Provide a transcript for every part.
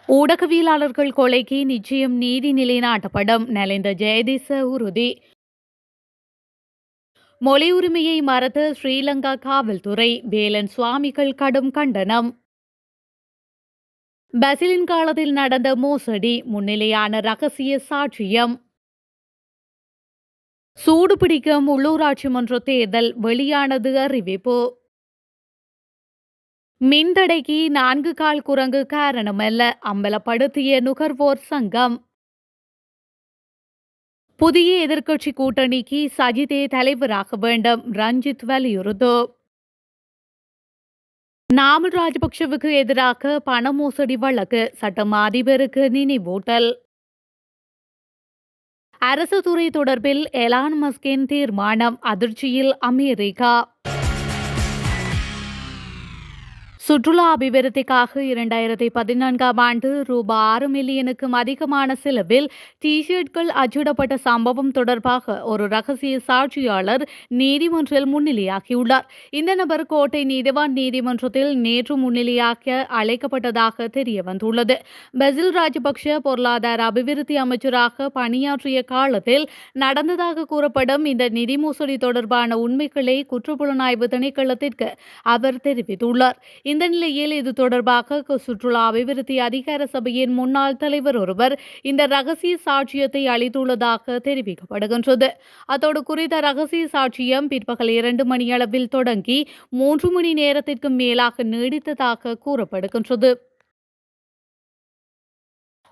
ஊடகவியலாளர்கள் கொலைக்கு நிச்சயம் நீதி நிலைநாட்டப்படும் நலிந்த ஜெயதிச உறுதி. மொழி உரிமையை மறுத்த ஸ்ரீலங்கா காவல்துறை, வேலன் சுவாமிகள் கடும் கண்டனம். பசிலின் காலத்தில் நடந்த மோசடி முன்னிலையான ரகசிய சாட்சியம். சூடுபிடிக்கும் உள்ளூராட்சி மன்ற தேர்தல் வெளியானது அறிவிப்பு. மின்தடைக்கு 4 கால் குரங்கு காரணமல்ல, அம்பலப்படுத்திய நுகர்வோர் சங்கம். புதிய எதிர்க்கட்சி கூட்டணிக்கு சஜிதே தலைவராக வேண்டும், ரஞ்சித் வலியுறுத்து. நாமல் ராஜபக்சவுக்கு எதிராக பண மோசடி வழக்கு, சட்டம் அதிபருக்கு நினைவூட்டல். அரசு துறை தொடர்பில் எலான் மஸ்கின் தீர்மானம், அதிர்ச்சியில் அமெரிக்கா. சுற்றுலா அபிவிருத்திக்காக 2014ஆம் ஆண்டு ரூபாய் 6 மில்லியனுக்கும் அதிகமான செலவில் டி-ஷர்ட்கள் அச்சிடப்பட்ட சம்பவம் தொடர்பாக ஒரு ரகசிய சாட்சியாளர் நீதிமன்றில் முன்னிலையாகியுள்ளார். இந்த நபர் கோட்டை நீதிவான் நீதிமன்றத்தில் நேற்று முன்னிலையாக்க அழைக்கப்பட்டதாக தெரியவந்துள்ளது. பசில் ராஜபக்ஷ பொருளாதார அபிவிருத்தி அமைச்சராக பணியாற்றிய காலத்தில் நடந்ததாக கூறப்படும் இந்த நிதி மோசடி தொடர்பான உண்மைகளை குற்றப்புலனாய்வு திணைக்களத்திற்கு அவர் தெரிவித்துள்ளார். இந்த நிலையில் இது தொடர்பாக சுற்றுலா அபிவிருத்தி அதிகார சபையின் முன்னாள் தலைவர் ஒருவர் இந்த ரகசிய சாட்சியத்தை அளித்துள்ளதாக தெரிவிக்கப்படுகின்றது. அத்தோடு குறித்த ரகசிய சாட்சியம் பிற்பகல் 2 மணியளவில் தொடங்கி 3 மணி நேரத்திற்கு மேலாக நீடித்ததாக கூறப்படுகின்றது.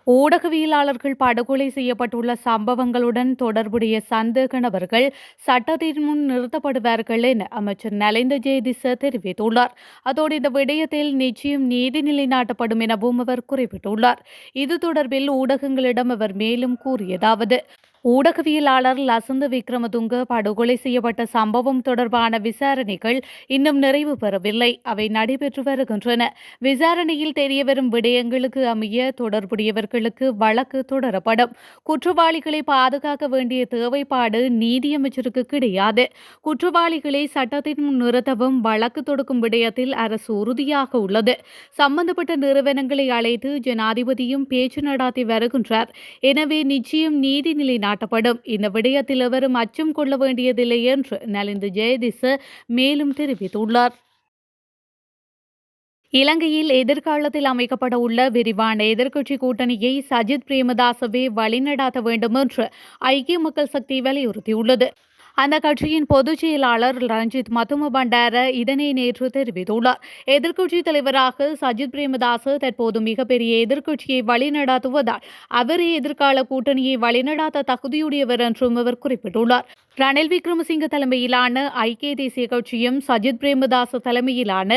ஊடகவியலாளர்கள் படுகொலை செய்யப்பட்டுள்ள சம்பவங்களுடன் தொடர்புடைய சந்தேக நபர்கள் சட்டத்தின் முன் நிறுத்தப்படுவார்கள் என அமைச்சர் நலிந்த ஜெயதிச தெரிவித்துள்ளார். அதோடு இந்த விடயத்தில் நிச்சயம் நீதி நிலைநாட்டப்படும் எனவும் அவர் குறிப்பிட்டுள்ளார். இது தொடர்பில் ஊடகங்களிடம் அவர் மேலும் கூறியதாவது: ஊடகவியலாளர் லசந்த விக்ரமதுங்க படுகொலை செய்யப்பட்ட சம்பவம் தொடர்பான விசாரணைகள் இன்னும் நிறைவு பெறவில்லை. அவை நடைபெற்று வருகின்றன. விசாரணையில் தெரியவரும் விடயங்களுக்கு அமைய தொடர்புடையவர்களுக்கு வழக்கு தொடரப்படும். குற்றவாளிகளை பாதுகாக்க வேண்டிய தேவைப்பாடு நீதியமைச்சருக்கு கிடையாது. குற்றவாளிகளை சட்டத்தின் முன் நிறுத்தவும் வழக்கு தொடுக்கும் விடயத்தில் அரசு உறுதியாக உள்ளது. சம்பந்தப்பட்ட நிறுவனங்களை அழைத்து ஜனாதிபதியும் பேச்சு நடாத்தி வருகின்றார். எனவே நிச்சயம் நீதி நிலைநாட்டப்படும். இந்த விடயத்தில் எவரும் அச்சம் கொள்ள வேண்டியதில்லை என்று நலிந்த ஜெயதிச மேலும் தெரிவித்துள்ளார். இலங்கையில் எதிர்காலத்தில் அமைக்கப்பட உள்ள விரிவான எதிர்க்கட்சி கூட்டணியை சஜித் பிரேமதாசவே வழிநடாத்த வேண்டும் என்று ஐக்கிய மக்கள் சக்தி வலியுறுத்தியுள்ளது. அந்த கட்சியின் பொதுச் செயலாளர் ரஞ்சித் மத்தும பண்டார இதனை நேற்று தெரிவித்துள்ளார். எதிர்க்கட்சி தலைவராக சஜித் பிரேமதாச தற்போது மிகப்பெரிய எதிர்க்கட்சியை வழிநடாத்துவதால் அவரே எதிர்கால கூட்டணியை வழிநடாத்த தகுதியுடையவர் என்றும் அவர் குறிப்பிட்டுள்ளார். ரணில் விக்ரமசிங்க தலைமையிலான ஐக்கிய தேசிய கட்சியும் சஜித் பிரேமதாச தலைமையிலான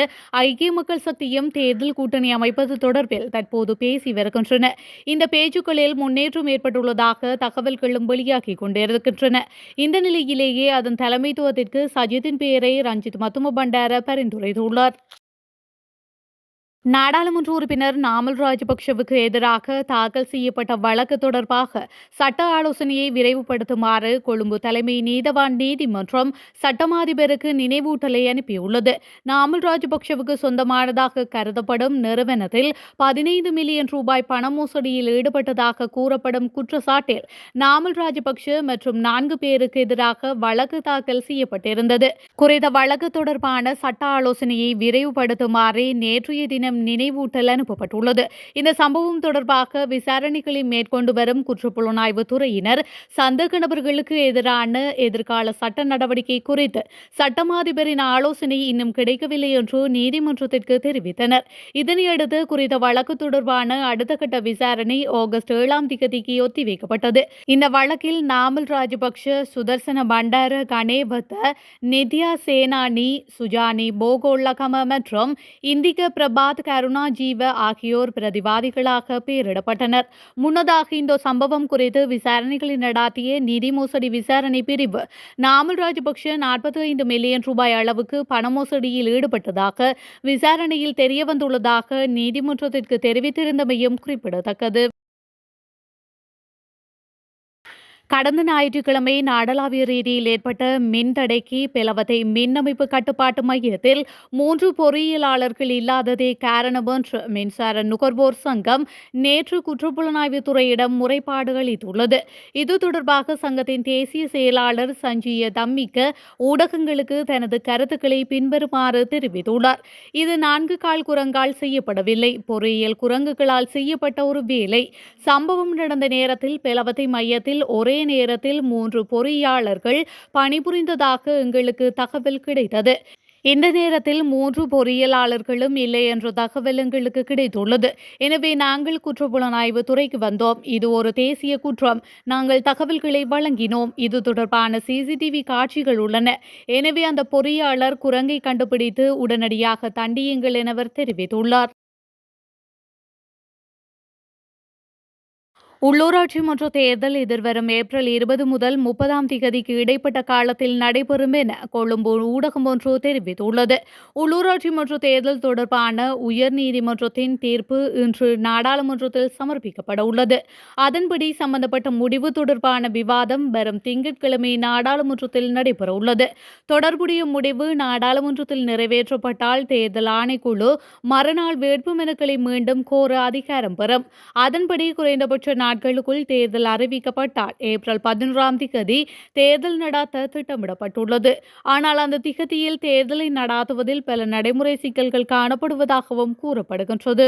ஐக்கிய மக்கள் சக்தியும் தேர்தல் கூட்டணி அமைப்பது தொடர்பில் தற்போது பேசி வருகின்றன. இந்த பேச்சுக்களில் முன்னேற்றம் ஏற்பட்டுள்ளதாக தகவல்களும் வெளியாகிக் கொண்டிருக்கின்றன. இந்த நிலையிலே அதன் தலைமைத்துவத்திற்கு சஜித்தின் பெயரை ரஞ்சித் மத்தும பண்டார பரிந்துரைத்துள்ளார். நாடாளுமன்ற உறுப்பினர் நாமல் ராஜபக்சவுக்கு எதிராக தாக்கல் செய்யப்பட்ட வழக்கு தொடர்பாக சட்ட ஆலோசனையை விரைவுபடுத்துமாறு கொழும்பு தலைமை நீதவான் நீதிமன்றம் சட்டமாதிபருக்கு நினைவூட்டலை அனுப்பியுள்ளது. நாமல் ராஜபக்சவுக்கு சொந்தமானதாக கருதப்படும் நிறுவனத்தில் 15 மில்லியன் ரூபாய் பண மோசடியில் ஈடுபட்டதாக கூறப்படும் குற்றச்சாட்டில் நாமல் ராஜபக்ஷ மற்றும் 4 பேருக்கு எதிராக வழக்கு தாக்கல் செய்யப்பட்டிருந்தது. குறித்த வழக்கு தொடர்பான சட்ட ஆலோசனையை விரைவுபடுத்துமாறு நேற்றைய தினம் நினைவூட்டல் அனுப்பப்பட்டுள்ளது. இந்த சம்பவம் தொடர்பாக விசாரணைகளை மேற்கொண்டு வரும் குற்றப்புலனாய்வு துறையினர் சந்தேக நபர்களுக்கு எதிரான எதிர்கால சட்ட நடவடிக்கை குறித்து சட்டமாதிபரின் ஆலோசனை இன்னும் கிடைக்கவில்லை என்று நீதிமன்றத்திற்கு தெரிவித்தனர். இதனையடுத்து குறித்த வழக்கு தொடர்பான அடுத்த கட்ட விசாரணை ஆகஸ்ட் 7ஆம் தேதிக்கு ஒத்திவைக்கப்பட்டது. இந்த வழக்கில் நாமல் ராஜபக்ஷ, சுதர்சன பண்டார கணேவத்த, நித்யா சேனானி, சுஜானி போகோல்லகம மற்றும் இந்திக பிரபாத் கருணா ஜீவ ஆகியோர் பிரதிவாதிகளாக பெயரிடப்பட்டனர். முன்னதாக இந்த சம்பவம் குறித்து விசாரணைகளை நடாத்திய நிதி மோசடி விசாரணை பிரிவு நாமல் ராஜபக்ஷ 45 மில்லியன் ரூபாய் அளவுக்கு பண மோசடியில் ஈடுபட்டதாக விசாரணையில் தெரியவந்துள்ளதாக நீதிமன்றத்திற்கு தெரிவித்திருந்தமையும் குறிப்பிடத்தக்கது. கடந்த ஞாயிற்றுக்கிழமை நாடளாவிய ரீதியில் ஏற்பட்ட மின்தடைக்கு பெலவத்தை மின் அமைப்பு கட்டுப்பாட்டு மையத்தில் 3 பொறியியலாளர்கள் இல்லாததே காரணம் என்று மின்சார நுகர்வோர் சங்கம் நேற்று குற்றப்புலனாய்வுத் துறையிடம் முறைப்பாடு அளித்துள்ளது. இது தொடர்பாக சங்கத்தின் தேசிய செயலாளர் சஞ்சீய தம்மிக்க ஊடகங்களுக்கு தனது கருத்துக்களை பின்வருமாறு தெரிவித்துள்ளார். இது 4 கால் குரங்கால் செய்யப்படவில்லை, பொறியியல் குரங்குகளால் செய்யப்பட்ட ஒரு வேலை. சம்பவம் நடந்த நேரத்தில் பெலவத்தை மையத்தில் ஒரே நேரத்தில் 3 பொறியாளர்கள் பணிபுரிந்ததாக எங்களுக்கு தகவல் கிடைத்தது. இந்த நேரத்தில் 3 பொறியியலாளர்களும் இல்லை என்ற தகவல் எங்களுக்கு கிடைத்துள்ளது. எனவே நாங்கள் குற்றப்புலனாய்வு துறைக்கு வந்தோம். இது ஒரு தேசிய குற்றம். நாங்கள் தகவல்களை வழங்கினோம். இது தொடர்பான சிசிடிவி காட்சிகள் உள்ளன. எனவே அந்த பொறியாளர் குரங்கை கண்டுபிடித்து உடனடியாக தண்டியுங்கள் என அவர் தெரிவித்துள்ளார். உள்ளூராட்சி மன்ற தேர்தல் எதிர்வரும் ஏப்ரல் 20 முதல் 30ஆம் திகதிக்கு இடைப்பட்ட காலத்தில் நடைபெறும் என கொழும்பு ஊடகம் ஒன்று தெரிவித்துள்ளது. உள்ளூராட்சி மன்ற தேர்தல் தொடர்பான உயர்நீதிமன்றத்தின் தீர்ப்பு இன்று நாடாளுமன்றத்தில் சமர்ப்பிக்கப்பட உள்ளது. அதன்படி சம்பந்தப்பட்ட முடிவு தொடர்பான விவாதம் வரும் திங்கட்கிழமை நாடாளுமன்றத்தில் நடைபெற உள்ளது. தொடர்புடைய முடிவு நாடாளுமன்றத்தில் நிறைவேற்றப்பட்டால் தேர்தல் ஆணைக்குழு மறுநாள் வேட்புமனுக்களை மீண்டும் கோர அதிகாரம் பெறும். அதன்படி குறைந்தபட்ச நாட்களுக்குள் தேர்தல் அறிவிக்கப்பட்டால் ஏப்ரல் 11ஆம் திகதி தேர்தல் நடாத்த திட்டமிடப்பட்டுள்ளது. ஆனால் அந்த திகதியில் தேர்தலை நடாத்துவதில் பல நடைமுறை சிக்கல்கள் காணப்படுவதாகவும் கூறப்படுகின்றது.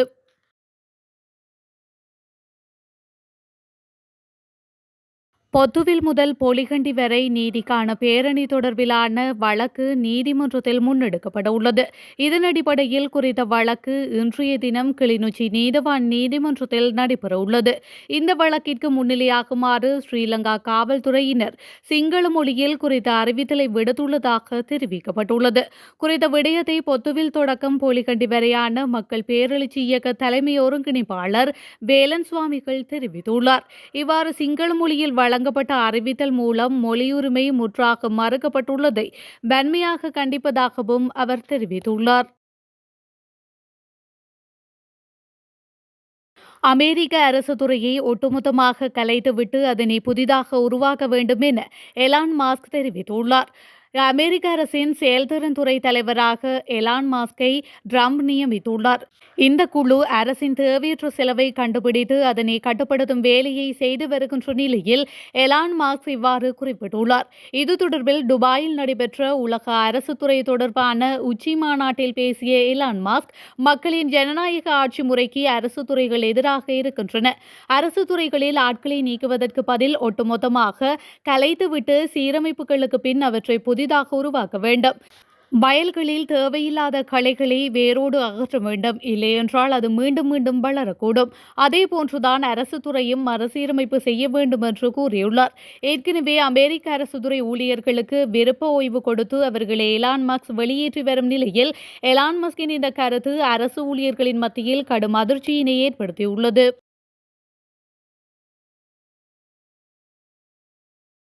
பொத்துவில் முதல் பொலிகண்டி வரை நீதிக்கான பேரணி தொடர்பிலான வழக்கு நீதிமன்றத்தில் முன்னெடுக்கப்பட உள்ளது. இதன் அடிப்படையில் குறித்த வழக்கு இன்றைய தினம் கிளிநொச்சி நீதவான் நீதிமன்றத்தில் நடைபெற உள்ளது. இந்த வழக்கிற்கு முன்னிலையாகுமாறு ஸ்ரீலங்கா காவல்துறையினர் சிங்கள மொழியில் குறித்த அறிவித்தலை விடுத்துள்ளதாக தெரிவிக்கப்பட்டுள்ளது. குறித்த விடயத்தை பொத்துவில் தொடக்கம் பொலிகண்டி வரையான மக்கள் பேரெழுச்சி இயக்க தலைமை ஒருங்கிணைப்பாளர் வேலன் சுவாமிகள் தெரிவித்துள்ளார். இவ்வாறு சிங்கள மொழியில் வழங்கப்பட்ட அறிவித்தல் மூலம் மொழியுரிமை முற்றாக மறுக்கப்பட்டுள்ளதை வன்மையாக கண்டிப்பதாகவும் அவர் தெரிவித்துள்ளார். அமெரிக்க அரசு துறையை ஒட்டுமொத்தமாக கலைத்துவிட்டு அதனை புதிதாக உருவாக்க வேண்டும் என எலான் மாஸ்க் தெரிவித்துள்ளார். அமெரிக்க அரசின் செயல்திறன் துறை தலைவராக எலான் மாஸ்கை ட்ரம்ப் நியமித்துள்ளார். இந்த குழு அரசின் தேவையற்ற செலவை கண்டுபிடித்து அதனை கட்டுப்படுத்தும் வேலையை செய்து வருகின்ற நிலையில் எலான் மாஸ்க் இவ்வாறு குறிப்பிட்டுள்ளார். இது தொடர்பில் துபாயில் நடைபெற்ற உலக அரசு துறை தொடர்பான உச்சி மாநாட்டில் பேசிய எலான் மாஸ்க், மக்களின் ஜனநாயக ஆட்சி முறைக்கு அரசு துறைகள் எதிராக இருக்கின்றன. அரசு துறைகளில் ஆட்களை நீக்குவதற்கு பதில் ஒட்டுமொத்தமாக கலைத்துவிட்டு சீரமைப்புகளுக்கு பின் அவற்றை புதிதாக உருவாக்க வேண்டும். வயல்களில் தேவையில்லாத களைகளை வேரோடு அகற்ற வேண்டும். இல்லையென்றால் அது மீண்டும் மீண்டும் வளரக்கூடும். அதேபோன்றுதான் அரசு துறையும் மறுசீரமைப்பு செய்ய வேண்டும் என்று கூறியுள்ளார். ஏற்கனவே அமெரிக்க அரசு துறை ஊழியர்களுக்கு விருப்ப ஓய்வு கொடுத்து அவர்களை எலான் மஸ்க் வெளியேற்றி வரும் நிலையில் எலான் மஸ்கின் இந்த கருத்து அரசு ஊழியர்களின் மத்தியில் கடும் அதிர்ச்சியினை ஏற்படுத்தியுள்ளது.